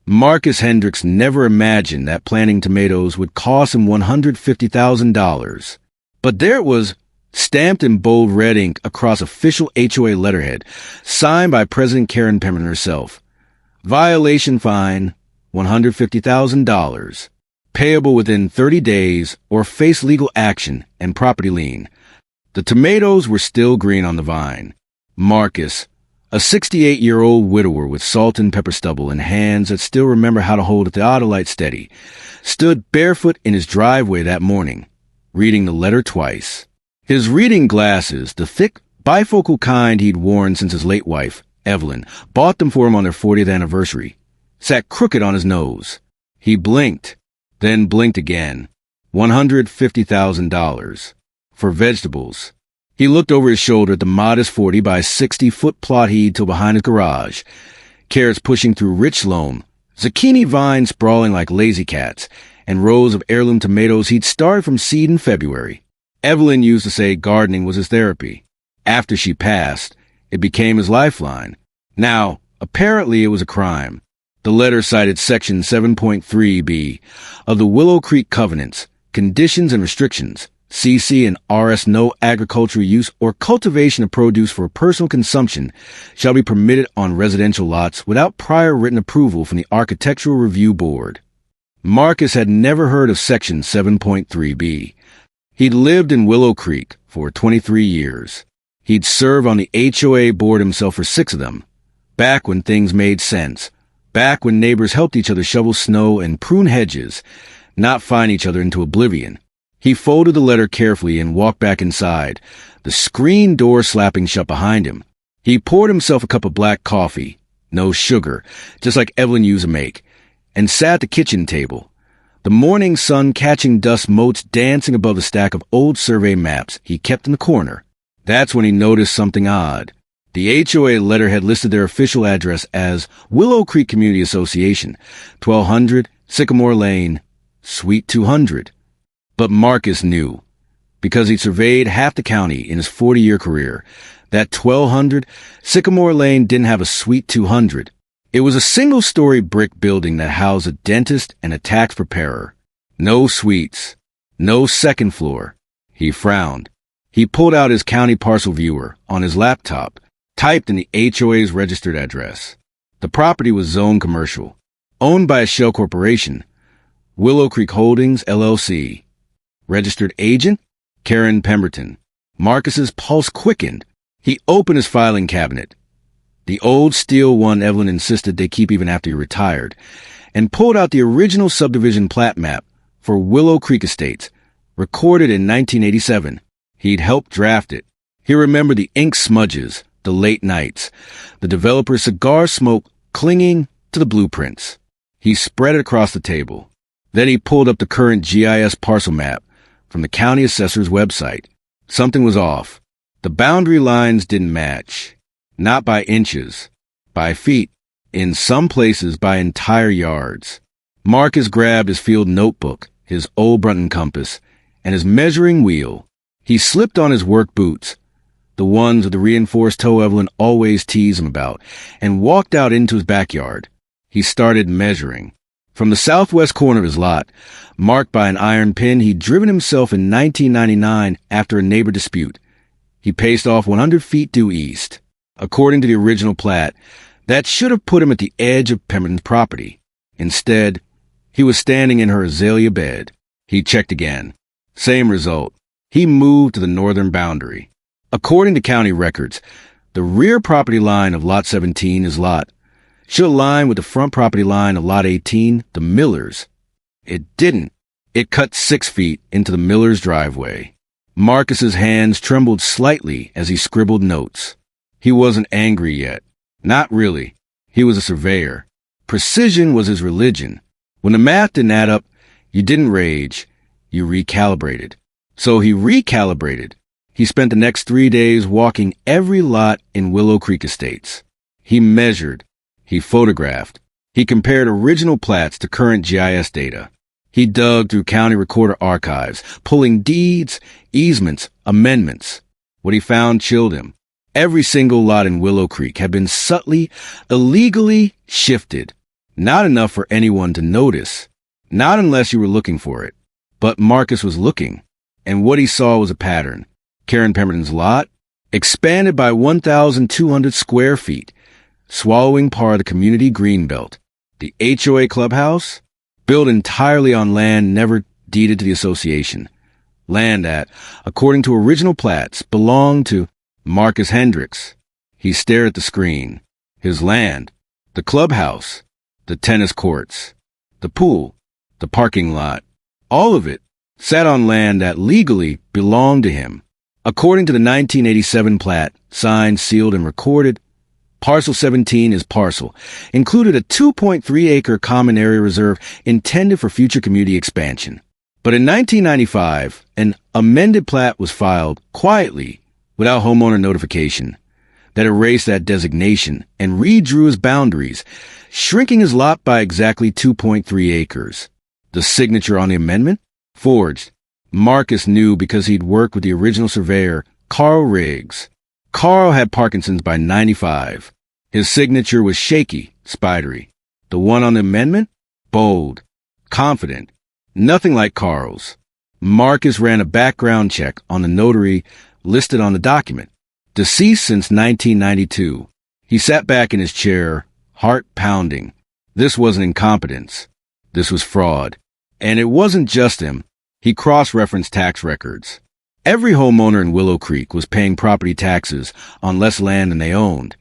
Marcus Hendricks never imagined that planting tomatoes would cost him $150,000. But there it was, stamped in bold red ink across official HOA letterhead, signed by President Karen Pemberton herself. Violation fine, $150,000. Payable within 30 days or face legal action and property lien. The tomatoes were still green on the vine. Marcus, a 68-year-old widower with salt and pepper stubble and hands that still remember how to hold a theodolite steady, stood barefoot in his driveway that morning, reading the letter twice. His reading glasses, the thick, bifocal kind he'd worn since his late wife, Evelyn, bought them for him on their 40th anniversary, sat crooked on his nose. He blinked, then blinked again. $150,000. For vegetables. He looked over his shoulder at the modest 40 by 60-foot plot he'd till behind his garage. Carrots pushing through rich loam, zucchini vines sprawling like lazy cats, and rows of heirloom tomatoes he'd started from seed in February. Evelyn used to say gardening was his therapy. After she passed, it became his lifeline. Now, apparently it was a crime. The letter cited Section 7.3b of the Willow Creek Covenants, Conditions and Restrictions, CC and RS. No agricultural use or cultivation of produce for personal consumption shall be permitted on residential lots without prior written approval from the Architectural Review Board. Marcus had never heard of Section 7.3b. He'd lived in Willow Creek for 23 years. He'd served on the HOA board himself for 6 of them. Back when things made sense. Back when neighbors helped each other shovel snow and prune hedges, not fine each other into oblivion. He folded the letter carefully and walked back inside, the screen door slapping shut behind him. He poured himself a cup of black coffee, no sugar, just like Evelyn used to make, and sat at the kitchen table. The morning sun catching dust motes dancing above the stack of old survey maps he kept in the corner. That's when he noticed something odd. The HOA letterhead listed their official address as Willow Creek Community Association, 1200 Sycamore Lane, Suite 200. But Marcus knew, because he'd surveyed half the county in his 40-year career, that 1200 Sycamore Lane didn't have a Suite 200. It was a single-story brick building that housed a dentist and a tax preparer. No suites. No second floor. He frowned. He pulled out his county parcel viewer on his laptop, typed in the HOA's registered address. The property was zoned commercial, owned by a shell corporation, Willow Creek Holdings, LLC. Registered agent, Karen Pemberton. Marcus's pulse quickened. He opened his filing cabinet, the old steel one Evelyn insisted they keep even after he retired, and pulled out the original subdivision plat map for Willow Creek Estates, recorded in 1987. He'd helped draft it. He remembered the ink smudges, the late nights, the developer's cigar smoke clinging to the blueprints. He spread it across the table. Then he pulled up the current GIS parcel map from the county assessor's website. Something was off. The boundary lines didn't match. Not by inches, by feet, in some places by entire yards. Marcus grabbed his field notebook, his old Brunton compass, and his measuring wheel. He slipped on his work boots, the ones with the reinforced toe Evelyn always teased him about, and walked out into his backyard. He started measuring. From the southwest corner of his lot, marked by an iron pin he'd driven himself in 1999 after a neighbor dispute, he paced off 100 feet due east. According to the original plat, that should have put him at the edge of Pemberton's property. Instead, he was standing in her azalea bed. He checked again. Same result. He moved to the northern boundary. According to county records, the rear property line of Lot 17, his lot, should align with the front property line of Lot 18, the Millers. It didn't. It cut 6 feet into the Millers' driveway. Marcus's hands trembled slightly as he scribbled notes. He wasn't angry yet. Not really. He was a surveyor. Precision was his religion. When the math didn't add up, you didn't rage. You recalibrated. So he recalibrated. He spent the next 3 days walking every lot in Willow Creek Estates. He measured. He photographed. He compared original plats to current GIS data. He dug through county recorder archives, pulling deeds, easements, amendments. What he found chilled him. Every single lot in Willow Creek had been subtly, illegally shifted. Not enough for anyone to notice. Not unless you were looking for it. But Marcus was looking, and what he saw was a pattern. Karen Pemberton's lot expanded by 1,200 square feet, swallowing part of the community greenbelt. The HOA clubhouse, built entirely on land never deeded to the association. Land that, according to original plats, belonged to Marcus Hendricks. He stared at the screen. His land, the clubhouse, the tennis courts, the pool, the parking lot, all of it sat on land that legally belonged to him. According to the 1987 plat, signed, sealed, and recorded, Parcel 17 is parcel, included a 2.3-acre common area reserve intended for future community expansion. But in 1995, an amended plat was filed quietly without homeowner notification that erased that designation and redrew his boundaries, shrinking his lot by exactly 2.3 acres. The signature on the amendment? Forged. Marcus knew because he'd worked with the original surveyor, Carl Riggs. Carl had Parkinson's by 95. His signature was shaky, spidery. The one on the amendment? Bold, confident, nothing like Carl's. Marcus ran a background check on the notary listed on the document. Deceased since 1992. He sat back in his chair, heart pounding. This wasn't incompetence. This was fraud. And it wasn't just him. He cross-referenced tax records. Every homeowner in Willow Creek was paying property taxes on less land than they owned,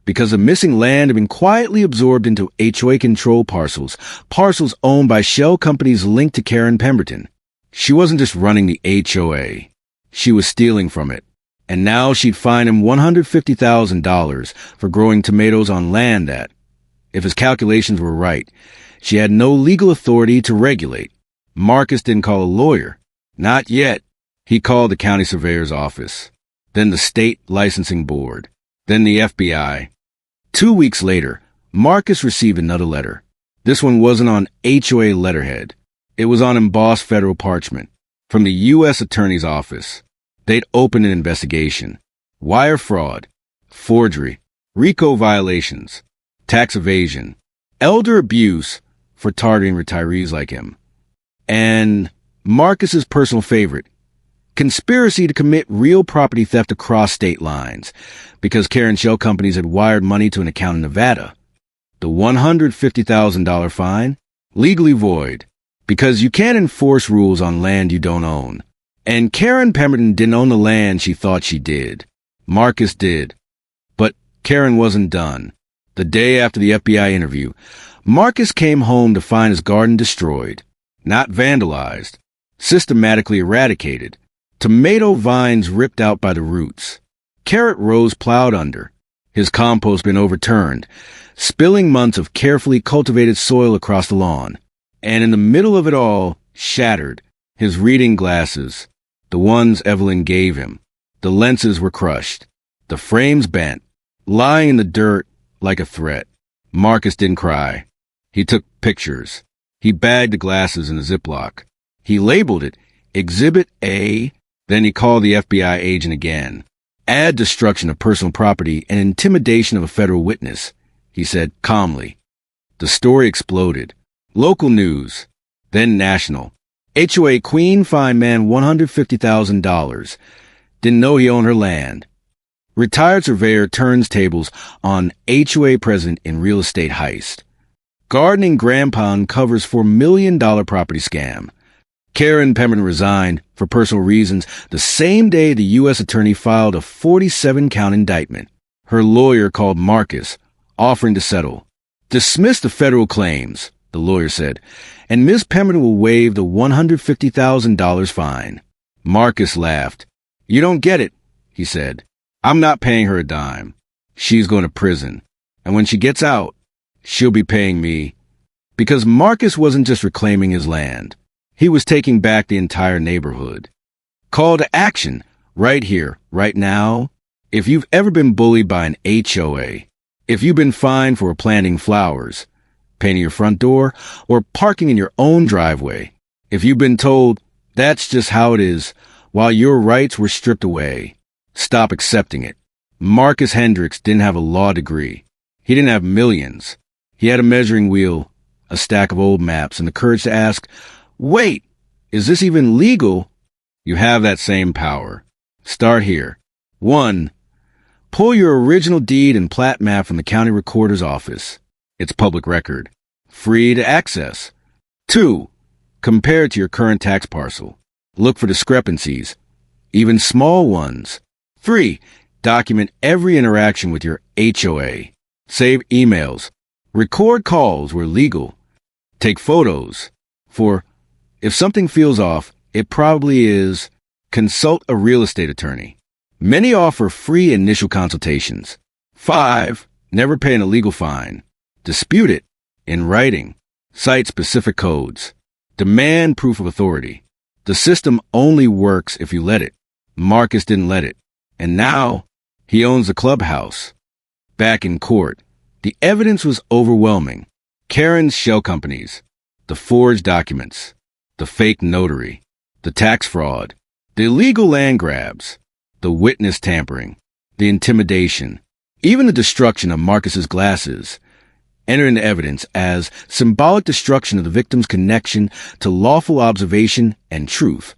because the missing land had been quietly absorbed into HOA control parcels owned by shell companies linked to Karen Pemberton. She wasn't just running the HOA. She was stealing from it. And now she'd fine him $150,000 for growing tomatoes on land that, if his calculations were right, she had no legal authority to regulate. Marcus didn't call a lawyer. Not yet. He called the county surveyor's office, then the state licensing board, then the FBI. 2 weeks later, Marcus received another letter. This one wasn't on HOA letterhead. It was on embossed federal parchment from the U.S. Attorney's Office. They'd opened an investigation. Wire fraud, forgery, RICO violations, tax evasion, elder abuse for targeting retirees like him. And Marcus's personal favorite, conspiracy to commit real property theft across state lines, because Karen shell companies had wired money to an account in Nevada. The $150,000 fine, legally void, because you can't enforce rules on land you don't own. And Karen Pemberton didn't own the land she thought she did. Marcus did. But Karen wasn't done. The day after the FBI interview, Marcus came home to find his garden destroyed. Not vandalized, systematically eradicated. Tomato vines ripped out by the roots. Carrot rows plowed under. His compost bin overturned, spilling months of carefully cultivated soil across the lawn. And in the middle of it all, shattered, his reading glasses, the ones Evelyn gave him. The lenses were crushed, the frames bent, lying in the dirt like a threat. Marcus didn't cry. He took pictures. He bagged the glasses in a Ziploc. He labeled it Exhibit A. Then he called the FBI agent again. Add destruction of personal property and intimidation of a federal witness, he said calmly. The story exploded. Local news, then national. HOA queen fined man $150,000. Didn't know he owned her land. Retired surveyor turns tables on HOA president in real estate heist. Gardening grandpa uncovers $4 million property scam. Karen Pemberton resigned for personal reasons the same day the U.S. attorney filed a 47-count indictment. Her lawyer called Marcus, offering to settle. Dismiss the federal claims, the lawyer said, and Ms. Pemberton will waive the $150,000 fine. Marcus laughed. You don't get it, he said. I'm not paying her a dime. She's going to prison. And when she gets out, she'll be paying me. Because Marcus wasn't just reclaiming his land. He was taking back the entire neighborhood. Call to action, right here, right now. If you've ever been bullied by an HOA, if you've been fined for planting flowers, painting your front door, or parking in your own driveway, if you've been told that's just how it is while your rights were stripped away, stop accepting it. Marcus Hendricks didn't have a law degree. He didn't have millions. He had a measuring wheel, a stack of old maps, and the courage to ask, "Wait, is this even legal?" You have that same power. Start here. 1. Pull your original deed and plat map from the county recorder's office. It's public record. Free to access. 2. Compare it to your current tax parcel. Look for discrepancies, even small ones. 3. Document every interaction with your HOA. Save emails. Record calls where legal. Take photos. For if something feels off, it probably is. Consult a real estate attorney. Many offer free initial consultations. 5. Never pay an illegal fine. Dispute it in writing. Cite specific codes. Demand proof of authority. The system only works if you let it. Marcus didn't let it. And now, he owns the clubhouse. Back in court, the evidence was overwhelming. Karen's shell companies, the forged documents, the fake notary, the tax fraud, the illegal land grabs, the witness tampering, the intimidation, even the destruction of Marcus's glasses enter into evidence as symbolic destruction of the victim's connection to lawful observation and truth.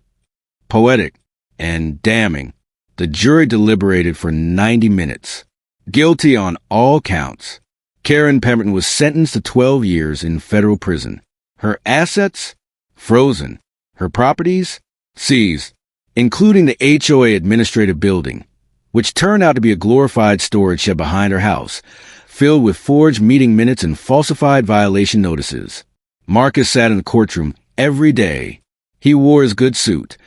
Poetic and damning, the jury deliberated for 90 minutes. Guilty on all counts. Karen Pemberton was sentenced to 12 years in federal prison. Her assets? Frozen. Her properties? Seized, including the HOA administrative building, which turned out to be a glorified storage shed behind her house, filled with forged meeting minutes and falsified violation notices. Marcus sat in the courtroom every day. He wore his good suit,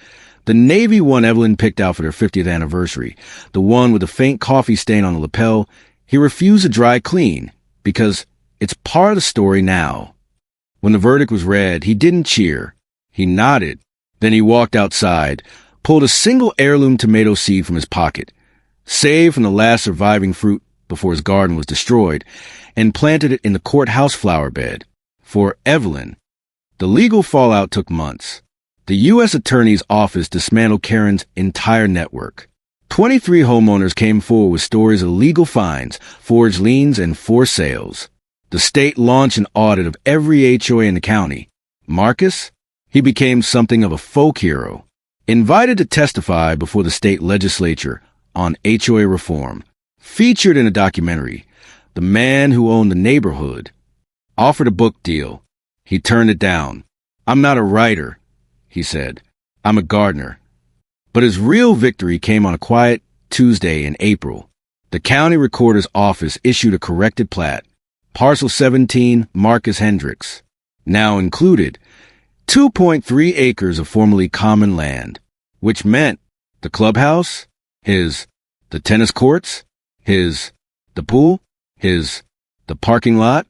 the navy one Evelyn picked out for their 50th anniversary, the one with a faint coffee stain on the lapel. He refused to dry clean because it's part of the story now. When the verdict was read, he didn't cheer. He nodded. Then he walked outside, pulled a single heirloom tomato seed from his pocket, saved from the last surviving fruit before his garden was destroyed, and planted it in the courthouse flower bed. For Evelyn, the legal fallout took months. The U.S. Attorney's Office dismantled Karen's entire network. 23 homeowners came forward with stories of legal fines, forged liens, and forced sales. The state launched an audit of every HOA in the county. Marcus? He became something of a folk hero. Invited to testify before the state legislature on HOA reform. Featured in a documentary, The Man Who Owned the Neighborhood. Offered a book deal. He turned it down. "I'm not a writer," he said. "I'm a gardener." But his real victory came on a quiet Tuesday in April. The county recorder's office issued a corrected plat. Parcel 17, Marcus Hendricks. Now included 2.3 acres of formerly common land, which meant the clubhouse, the tennis courts, the pool, the parking lot,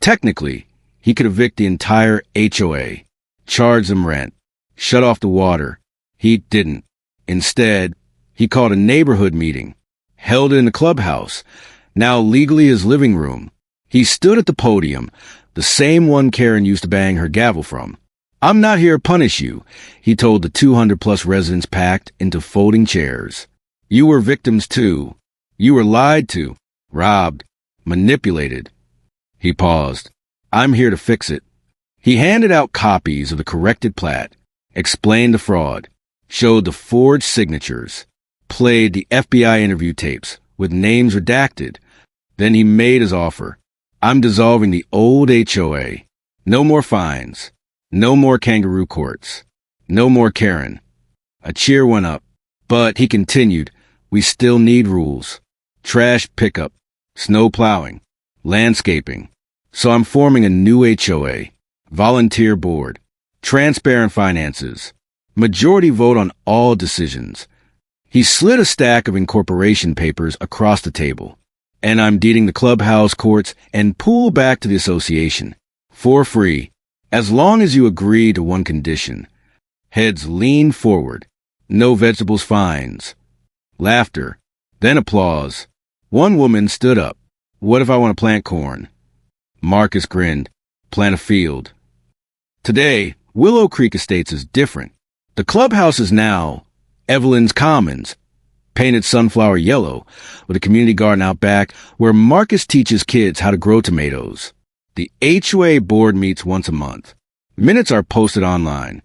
technically, he could evict the entire HOA, charge them rent, shut off the water. He didn't. Instead, he called a neighborhood meeting, held it in the clubhouse, now legally his living room. He stood at the podium, the same one Karen used to bang her gavel from. "I'm not here to punish you," he told the 200-plus residents packed into folding chairs. "You were victims too. You were lied to, robbed, manipulated." He paused. "I'm here to fix it." He handed out copies of the corrected plat, explained the fraud, showed the forged signatures, played the FBI interview tapes with names redacted. Then he made his offer. "I'm dissolving the old HOA. No more fines. No more kangaroo courts. No more Karen." A cheer went up, but he continued, "We still need rules. Trash pickup, snow plowing, landscaping. So I'm forming a new HOA, volunteer board, transparent finances, majority vote on all decisions." He slid a stack of incorporation papers across the table. "And I'm deeding the clubhouse, courts, and pool back to the association. For free. As long as you agree to one condition." Heads leaned forward. No vegetables fines. Laughter. Then applause. One woman stood up. "What if I want to plant corn?" Marcus grinned. "Plant a field." Today, Willow Creek Estates is different. The clubhouse is now Evelyn's Commons, painted sunflower yellow, with a community garden out back where Marcus teaches kids how to grow tomatoes. The HOA board meets once a month. Minutes are posted online.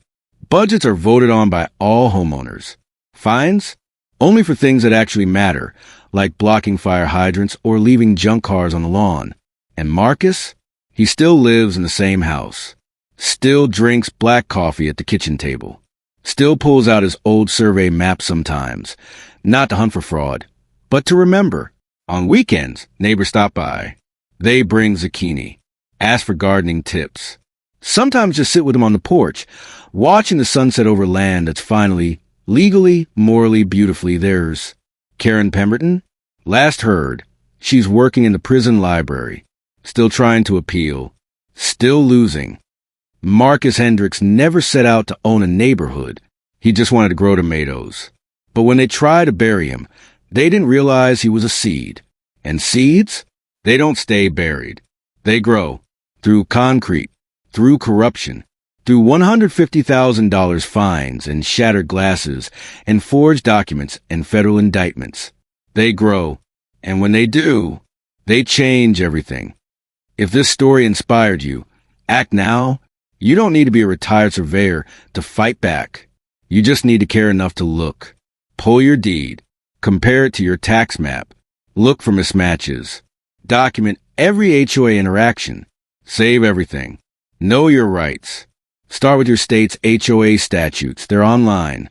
Budgets are voted on by all homeowners. Fines? Only for things that actually matter, like blocking fire hydrants or leaving junk cars on the lawn. And Marcus? He still lives in the same house. Still drinks black coffee at the kitchen table. Still pulls out his old survey map sometimes, not to hunt for fraud, but to remember. On weekends, neighbors stop by. They bring zucchini, ask for gardening tips. Sometimes just sit with him on the porch, watching the sunset over land that's finally, legally, morally, beautifully theirs. Karen Pemberton? Last heard, she's working in the prison library, still trying to appeal, still losing. Marcus Hendricks never set out to own a neighborhood. He just wanted to grow tomatoes. But when they tried to bury him, they didn't realize he was a seed. And seeds? They don't stay buried. They grow. Through concrete, through corruption, through $150,000 fines and shattered glasses and forged documents and federal indictments. They grow. And when they do, they change everything. If this story inspired you, act now. You don't need to be a retired surveyor to fight back. You just need to care enough to look. Pull your deed. Compare it to your tax map. Look for mismatches. Document every HOA interaction. Save everything. Know your rights. Start with your state's HOA statutes. They're online.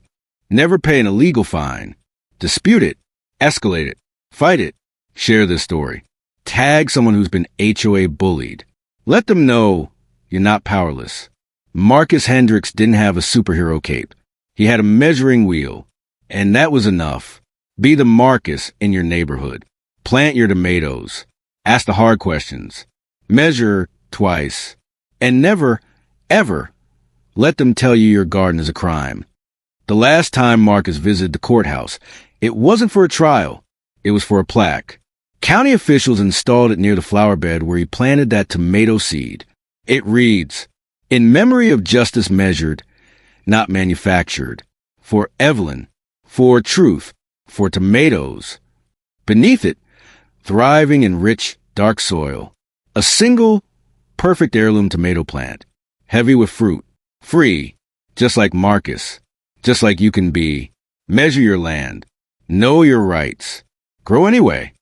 Never pay an illegal fine. Dispute it. Escalate it. Fight it. Share this story. Tag someone who's been HOA bullied. Let them know you're not powerless. Marcus Hendricks didn't have a superhero cape. He had a measuring wheel. And that was enough. Be the Marcus in your neighborhood. Plant your tomatoes. Ask the hard questions. Measure twice. And never, ever, let them tell you your garden is a crime. The last time Marcus visited the courthouse, it wasn't for a trial. It was for a plaque. County officials installed it near the flower bed where he planted that tomato seed. It reads, "In memory of justice measured, not manufactured. For Evelyn, for truth, for tomatoes." Beneath it, thriving in rich, dark soil, a single, perfect heirloom tomato plant, heavy with fruit, free, just like Marcus, just like you can be. Measure your land. Know your rights. Grow anyway.